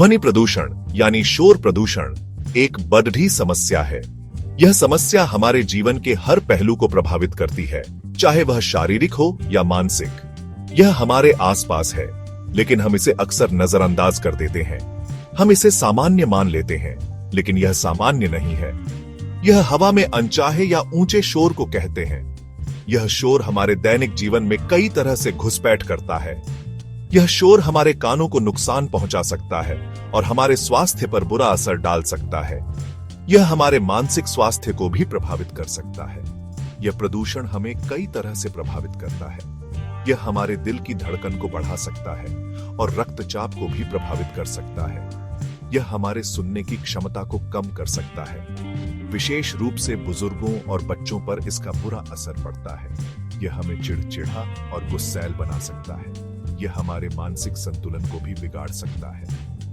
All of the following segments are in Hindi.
ध्वनि प्रदूषण यानी शोर प्रदूषण एक बढ़ती समस्या है। यह समस्या हमारे जीवन के हर पहलू को प्रभावित करती है, चाहे वह शारीरिक हो या मानसिक। यह हमारे आसपास है, लेकिन हम इसे अक्सर नजरअंदाज कर देते हैं। हम इसे सामान्य मान लेते हैं, लेकिन यह सामान्य नहीं है। यह हवा में अनचाहे या ऊंचे शोर को कहते हैं। यह शोर हमारे दैनिक जीवन में कई तरह से घुसपैठ करता है। यह शोर हमारे कानों को नुकसान पहुंचा सकता है और हमारे स्वास्थ्य पर बुरा असर डाल सकता है। यह हमारे मानसिक स्वास्थ्य को भी प्रभावित कर सकता है। यह प्रदूषण हमें कई तरह से प्रभावित करता है। यह हमारे दिल की धड़कन को बढ़ा सकता है और रक्तचाप को भी प्रभावित कर सकता है। यह हमारे सुनने की क्षमता को कम कर सकता है। विशेष रूप से बुजुर्गों और बच्चों पर इसका बुरा असर पड़ता है। यह हमें चिड़चिड़ा और गुस्सैल बना सकता है। यह हमारे मानसिक संतुलन को भी बिगाड़ सकता है,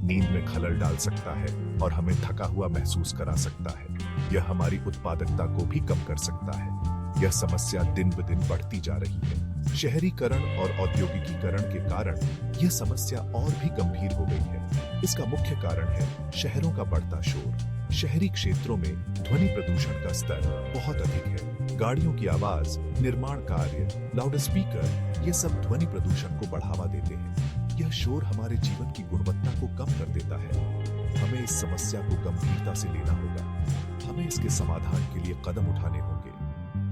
नींद में खलल डाल सकता है और हमें थका हुआ महसूस करा सकता है। यह हमारी उत्पादकता को भी कम कर सकता है। यह समस्या दिन ब दिन बढ़ती जा रही है। शहरीकरण और औद्योगिकीकरण के कारण यह समस्या और भी गंभीर हो गई है। इसका मुख्य कारण है शहरों का बढ़ता शोर। शहरी क्षेत्रों में ध्वनि प्रदूषण का स्तर बहुत अधिक है। गाड़ियों की आवाज, निर्माण कार्य, लाउडस्पीकर, ये सब ध्वनि प्रदूषण को बढ़ावा देते हैं। यह शोर हमारे जीवन की गुणवत्ता को कम कर देता है। हमें इस समस्या को गंभीरता से लेना होगा। हमें इसके समाधान के लिए कदम उठाने होंगे।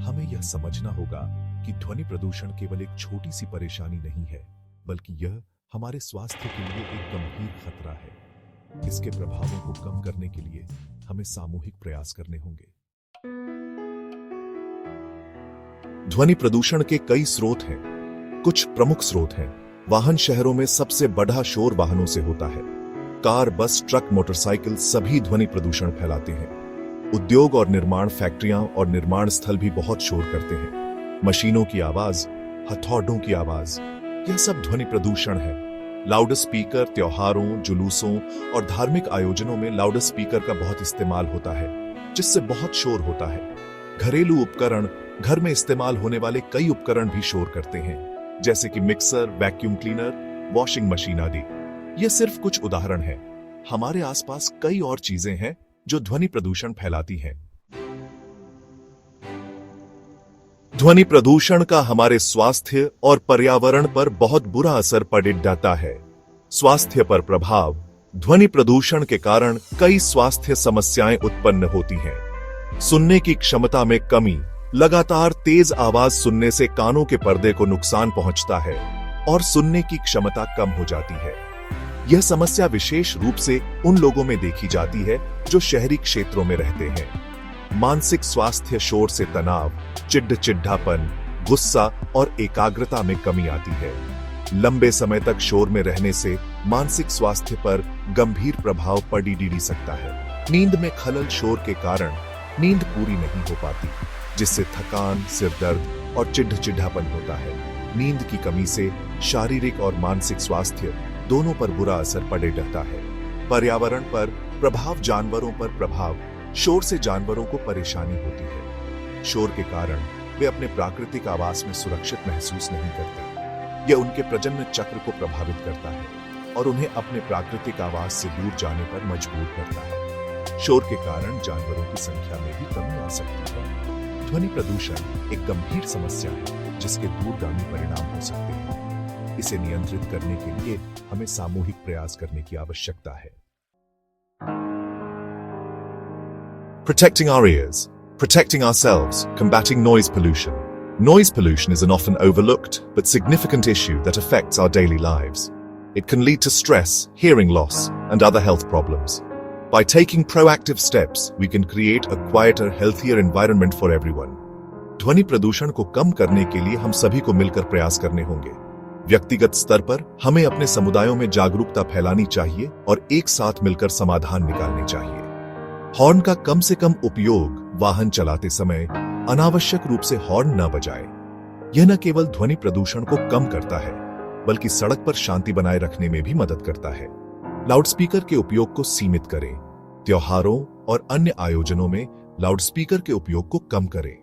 हमें यह समझना होगा कि ध्वनि प्रदूषण केवल एक छोटी सी परेशानी नहीं है, बल्कि यह हमारे स्वास्थ्य के लिए एक गंभीर खतरा है। इसके प्रभावों को कम करने के लिए हमें सामूहिक प्रयास करने होंगे। ध्वनि प्रदूषण के कई स्रोत हैं। कुछ प्रमुख स्रोत हैं। वाहन शहरों में सबसे बड़ा शोर वाहनों से होता है। कार, बस, ट्रक, मोटरसाइकिल सभी ध्वनि प्रदूषण फैलाते हैं। उद्योग और निर्माण फैक्ट्रियां और निर्माण स्थल भी बहुत शोर करते हैं। मशीनों की आवाज, हथौड़ों की आवाज, यह सब ध्वनि प्रदूषण है। लाउडस्पीकर, त्योहारों, जुलूसों और धार्मिक आयोजनों में लाउडस्पीकर का बहुत इस्तेमाल होता है, जिससे बहुत शोर होता है। घरेलू उपकरण, घर में इस्तेमाल होने वाले कई उपकरण भी शोर करते हैं, जैसे कि mixer, vacuum cleaner, washing machine आदि। ये सिर्फ कुछ उदाहरण हैं। हमारे आसपास कई और चीजें हैं जो ध्वनि प्रदूषण फैलाती हैं। ध्वनि प्रदूषण का हमारे स्वास्थ्य और पर्यावरण पर बहुत बुरा असर पड़ जाता है। स्वास्थ्य पर प्रभाव। ध्वनि प्रदूषण के कारण कई स्वास्थ्य समस्याएं उत्पन्न होती हैं। सुनने की क्षमता में कमी। लगातार तेज आवाज सुनने से कानों के पर्दे को नुकसान पहुंचता है और सुनने की क्षमता कम हो जाती है। यह समस्या विशेष रूप से उन लोगों में देखी जाती है जो शहरी क्षेत्रों में रहते हैं। मानसिक स्वास्थ्य। शोर से तनाव, चिड़चिड़ापन, गुस्सा और एकाग्रता में कमी आती है। लंबे समय तक शोर में रहने से मानसिक स्वास्थ्य पर गंभीर प्रभाव पड़ सकता है। नींद में खलल। शोर के कारण नींद पूरी नहीं हो पाती, जिससे थकान, सिर दर्द और चिड़चिड़ापन होता है। नींद की कमी से शारीरिक और मानसिक स्वास्थ्य दोनों पर बुरा असर पड़ जाता है। पर्यावरण पर प्रभाव। जानवरों पर प्रभाव। शोर से जानवरों को परेशानी होती है। शोर के कारण वे अपने प्राकृतिक आवास में सुरक्षित महसूस नहीं करते। यह उनके प्रजनन चक्र को प्रभावित करता है और उन्हें अपने प्राकृतिक आवास से दूर जाने पर मजबूर करता है। शोर के कारण जानवरों की संख्या में भी कमी आ सकती है। ध्वनि प्रदूषण एक गंभीर समस्या है, जिसके दूरगामी परिणाम हो सकते हैं। इसे नियंत्रित करने के लिए हमें सामूहिक प्रयास करने की आवश्यकता है। Protecting our ears, protecting ourselves, combating noise pollution. Noise pollution is an often overlooked but significant issue that affects our daily lives. It can lead to stress, hearing loss, and other health problems. By taking proactive steps, we can create a quieter, healthier environment for everyone. ध्वनि प्रदूषण को कम करने के लिए हम सभी को मिलकर प्रयास करने होंगे। व्यक्तिगत स्तर पर हमें अपने समुदायों में जागरूकता फैलानी चाहिए और एक साथ मिलकर समाधान निकालने चाहिए। हॉर्न का कम से कम उपयोग। वाहन चलाते समय अनावश्यक रूप से हॉर्न न बजाएं। यह न केवल ध्वनि प्रदूषण को कम करता है, बल्कि सड़क पर शांति बनाए रखने में भी मदद करता है। लाउडस्पीकर के उपयोग को सीमित करें। त्योहारों और अन्य आयोजनों में लाउडस्पीकर के उपयोग को कम करें।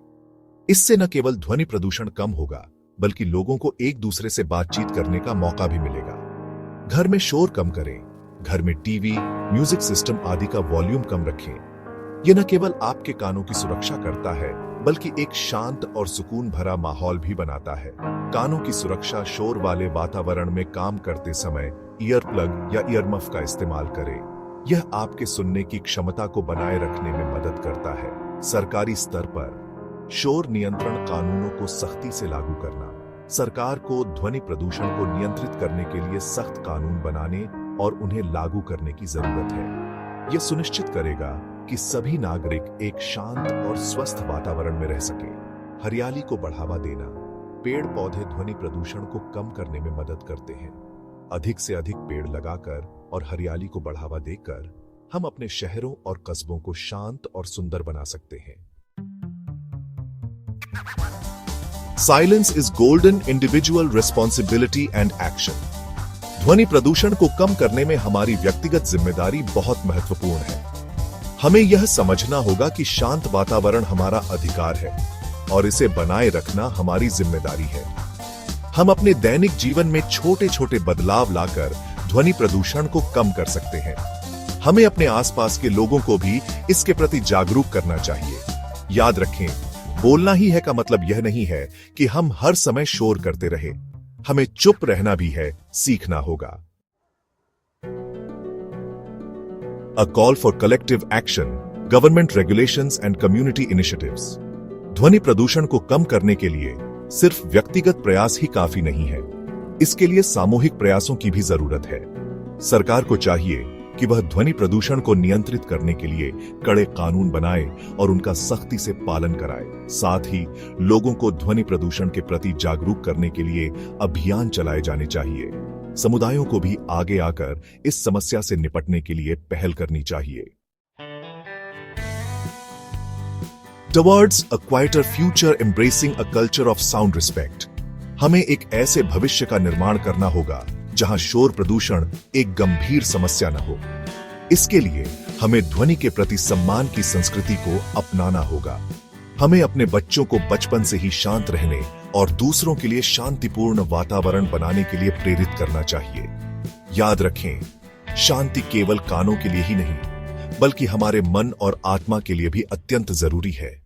इससे न केवल ध्वनि प्रदूषण कम होगा, बल्कि लोगों को एक दूसरे से बातचीत करने का मौका भी मिलेगा। घर में शोर कम करें। घर में टीवी, म्यूजिक सिस्टम आदि का वॉल्यूम कम रखें। यह न केवल आपके कानों की सुरक्षा करता है, बल्कि एक शांत और सुकून भरा माहौल भी बनाता है। कानों की सुरक्षा शोर वाले वातावरण में काम करते समय ईयर प्लग या ईयरमफ का इस्तेमाल करें। यह आपके सुनने की क्षमता को बनाए रखने में मदद करता है। सरकारी स्तर पर शोर नियंत्रण कानूनों को सख्ती से लागू करना। सरकार को ध्वनि प्रदूषण को नियंत्रित करने के लिए सख्त कानून बनाने और उन्हें लागू करने की जरूरत है। यह सुनिश्चित करेगा कि सभी नागरिक एक शांत और स्वस्थ वातावरण में रह सके। हरियाली को बढ़ावा देना। पेड़ पौधे ध्वनि प्रदूषण को कम करने में मदद करते हैं। अधिक से अधिक पेड़ लगाकर और हरियाली को बढ़ावा देकर हम अपने शहरों और कस्बों को शांत और सुंदर बना सकते हैं। Silence is golden individual responsibility and action. ध्वनि प्रदूषण को कम करने में हमारी व्यक्तिगत जिम्मेदारी बहुत महत्वपूर्ण है। हमें यह समझना होगा कि शांत वातावरण हमारा अधिकार है और इसे बनाए रखना हमारी जिम्मेदारी है। हम अपने दैनिक जीवन में छोटे छोटे बदलाव लाकर ध्वनि प्रदूषण को कम कर सकते हैं। हमें अपने आसपास के लोगों को भी इसके प्रति जागरूक करना चाहिए। याद रखें, बोलना ही है का मतलब यह नहीं है कि हम हर समय शोर करते रहे। हमें चुप रहना भी है, सीखना होगा। A call for collective action, government regulations and community initiatives. ध्वनि प्रदूषण को कम करने के लिए सिर्फ व्यक्तिगत प्रयास ही काफी नहीं है। इसके लिए सामूहिक प्रयासों की भी जरूरत है। सरकार को चाहिए कि वह ध्वनि प्रदूषण को नियंत्रित करने के लिए कड़े कानून बनाए और उनका सख्ती से पालन कराए। साथ ही लोगों को ध्वनि प्रदूषण के प्रति जागरूक करने के लिए अभियान चलाए जाने चाहिए। समुदायों को भी आगे आकर इस समस्या से निपटने के लिए पहल करनी चाहिए। Towards a quieter future embracing a culture of sound respect. हमें एक ऐसे भविष्य का निर्माण करना होगा जहां शोर प्रदूषण एक गंभीर समस्या न हो। इसके लिए हमें ध्वनि के प्रति सम्मान की संस्कृति को अपनाना होगा। हमें अपने बच्चों को बचपन से ही शांत रहने और दूसरों के लिए शांतिपूर्ण वातावरण बनाने के लिए प्रेरित करना चाहिए। याद रखें, शांति केवल कानों के लिए ही नहीं, बल्कि हमारे मन और आत्मा के लिए भी अत्यंत जरूरी है।